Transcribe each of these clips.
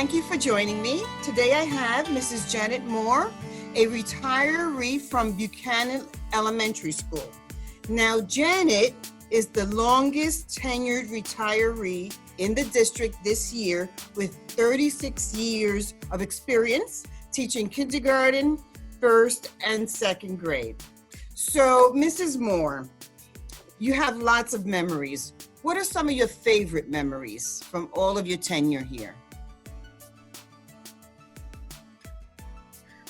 thank you for joining me. Today I have Mrs. Janet Moore, a retiree from Buchanan Elementary School. Now, Janet is the longest tenured retiree in the district this year with 36 years of experience teaching kindergarten, first and second grade. So, Mrs. Moore, you have lots of memories. What are some of your favorite memories from all of your tenure here?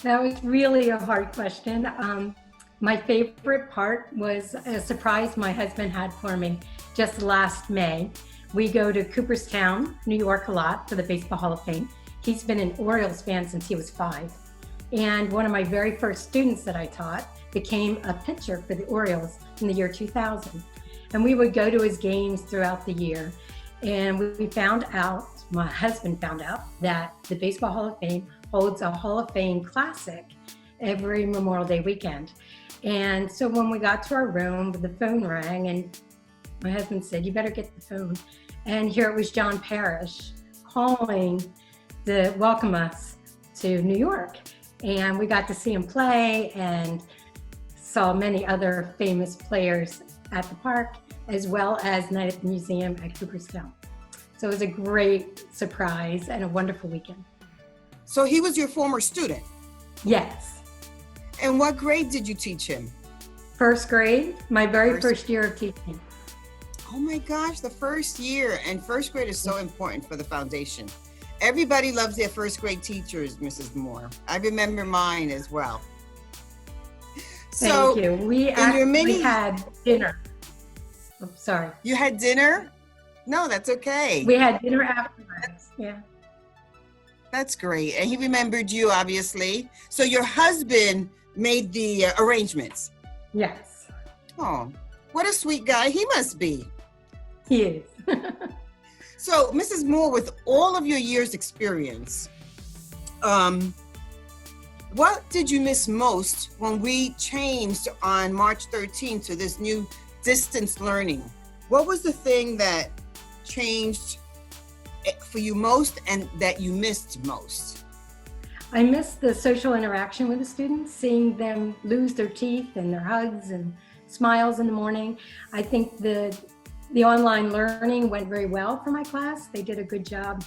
That was really a hard question. My favorite part was a surprise my husband had for me just last May. We go to Cooperstown, New York a lot for the Baseball Hall of Fame. He's been an Orioles fan since he was 5. And one of my very first students that I taught became a pitcher for the Orioles in the year 2000. And we would go to his games throughout the year. And we found out, my husband found out, that the Baseball Hall of Fame holds a Hall of Fame Classic every Memorial Day weekend. And so when we got to our room, the phone rang and my husband said, "You better get the phone." And here it was John Parrish calling to welcome us to New York. And we got to see him play and saw many other famous players at the park, as well as night at the museum at Cooperstown. So it was a great surprise and a wonderful weekend. So he was your former student? Yes. And what grade did you teach him? First grade, my very first year of teaching. Oh my gosh, the first year. And first grade is so important for the foundation. Everybody loves their first grade teachers, Mrs. Moore. I remember mine as well. Thank you. We actually had dinner. Oh, sorry. You had dinner? No, that's okay. We had dinner afterwards. Yeah. That's great. And he remembered you, obviously. So your husband made the arrangements? Yes. Oh, what a sweet guy he must be. He is. So, Mrs. Moore, with all of your years' experience, what did you miss most when we changed on March 13th to this new distance learning? What was the thing that changed for you most and that you missed most? I missed the social interaction with the students, seeing them lose their teeth and their hugs and smiles in the morning. I think the online learning went very well for my class. They did a good job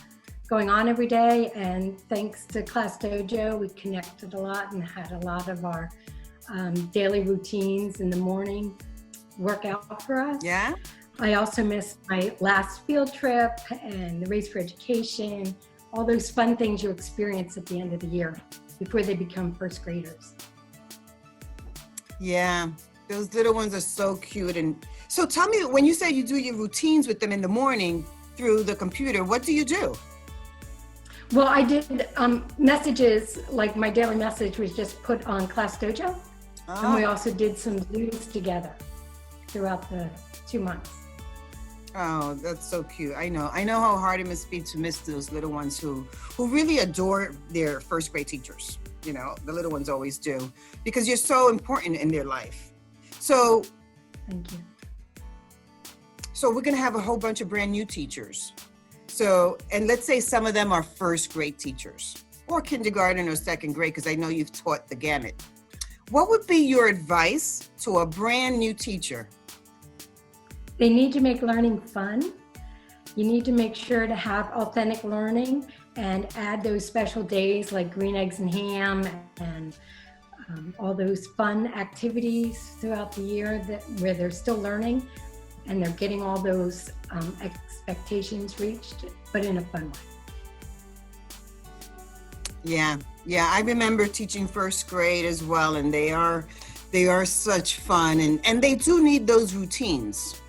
going on every day, and thanks to Class Dojo, we connected a lot and had a lot of our daily routines in the morning work out for us. Yeah. I also missed my last field trip and the Race for Education, all those fun things you experience at the end of the year before they become first graders. Yeah, those little ones are so cute. And so tell me, when you say you do your routines with them in the morning through the computer, what do you do? Well, I did messages, like my daily message was just put on Class Dojo. Oh. And we also did some Zooms together throughout the 2 months. Oh, that's so cute. I know how hard it must be to miss those little ones who really adore their first grade teachers. You know, the little ones always do, because you're so important in their life. So, thank you. So we're going to have a whole bunch of brand new teachers. So, and let's say some of them are first grade teachers or kindergarten or second grade, because I know you've taught the gamut. What would be your advice to a brand new teacher? They need to make learning fun. You need to make sure to have authentic learning and add those special days like green eggs and ham and all those fun activities throughout the year where they're still learning and they're getting all those expectations reached, but in a fun way. Yeah, I remember teaching first grade as well, and they are such fun, and they do need those routines.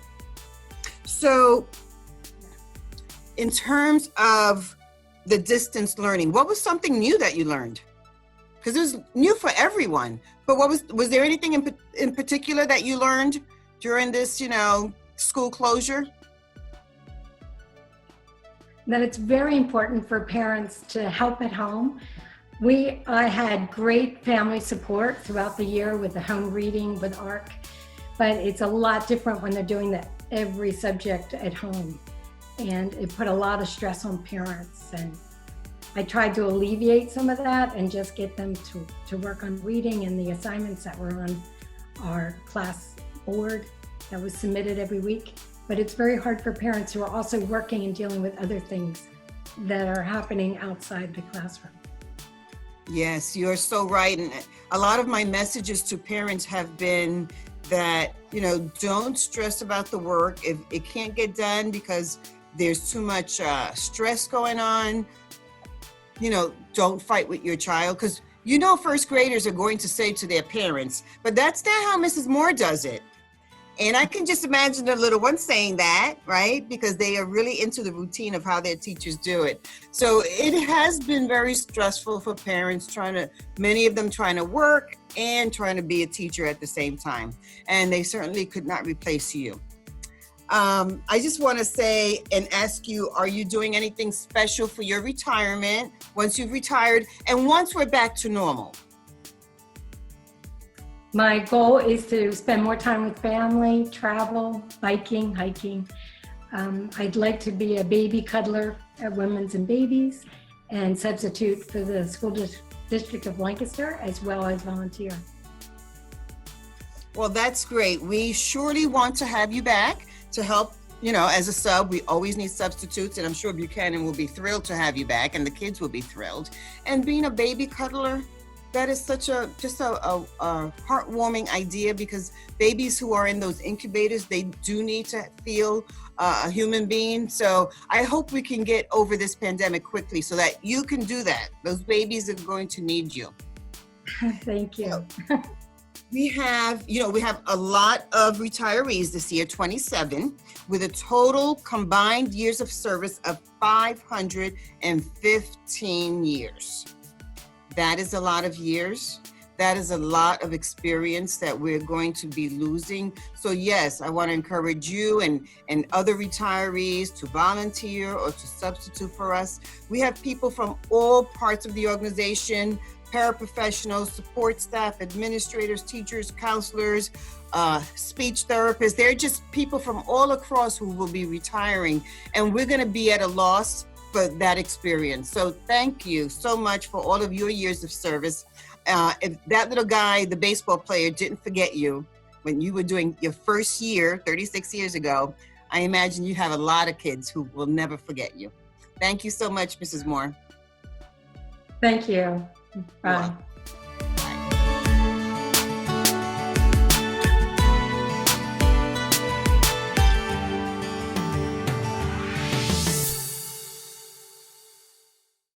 So in terms of the distance learning, what was something new that you learned? Because it was new for everyone, but was there anything in particular that you learned during this, school closure? That it's very important for parents to help at home. I had great family support throughout the year with the home reading with ARC, but it's a lot different when they're doing that every subject at home. And it put a lot of stress on parents, and I tried to alleviate some of that and just get them to work on reading and the assignments that were on our class board that was submitted every week. But it's very hard for parents who are also working and dealing with other things that are happening outside the classroom. Yes, you're so right. And a lot of my messages to parents have been that, don't stress about the work. If it can't get done because there's too much stress going on, don't fight with your child, because first graders are going to say to their parents, but that's not how Mrs. Moore does it. And I can just imagine the little ones saying that, right? Because they are really into the routine of how their teachers do it. So it has been very stressful for parents many of them trying to work and trying to be a teacher at the same time. And they certainly could not replace you. I just want to say and ask you, are you doing anything special for your retirement once you've retired and once we're back to normal? My goal is to spend more time with family, travel, biking, hiking. I'd like to be a baby cuddler at Women's and Babies and substitute for the School District of Lancaster, as well as volunteer. Well, that's great. We surely want to have you back to help, as a sub. We always need substitutes, and I'm sure Buchanan will be thrilled to have you back, and the kids will be thrilled. And being a baby cuddler, that is such a heartwarming idea, because babies who are in those incubators, they do need to feel a human being. So I hope we can get over this pandemic quickly so that you can do that. Those babies are going to need you. Thank you. So, we have a lot of retirees this year, 27, with a total combined years of service of 515 years. That is a lot of years. That is a lot of experience that we're going to be losing. So yes, I want to encourage you and other retirees to volunteer or to substitute for us. We have people from all parts of the organization, paraprofessionals, support staff, administrators, teachers, counselors, speech therapists. They're just people from all across who will be retiring, and we're going to be at a loss for that experience. So thank you so much for all of your years of service. If that little guy, the baseball player, didn't forget you when you were doing your first year 36 years ago, I imagine you have a lot of kids who will never forget you. Thank you so much, Mrs. Moore. Thank you. Bye. Wow.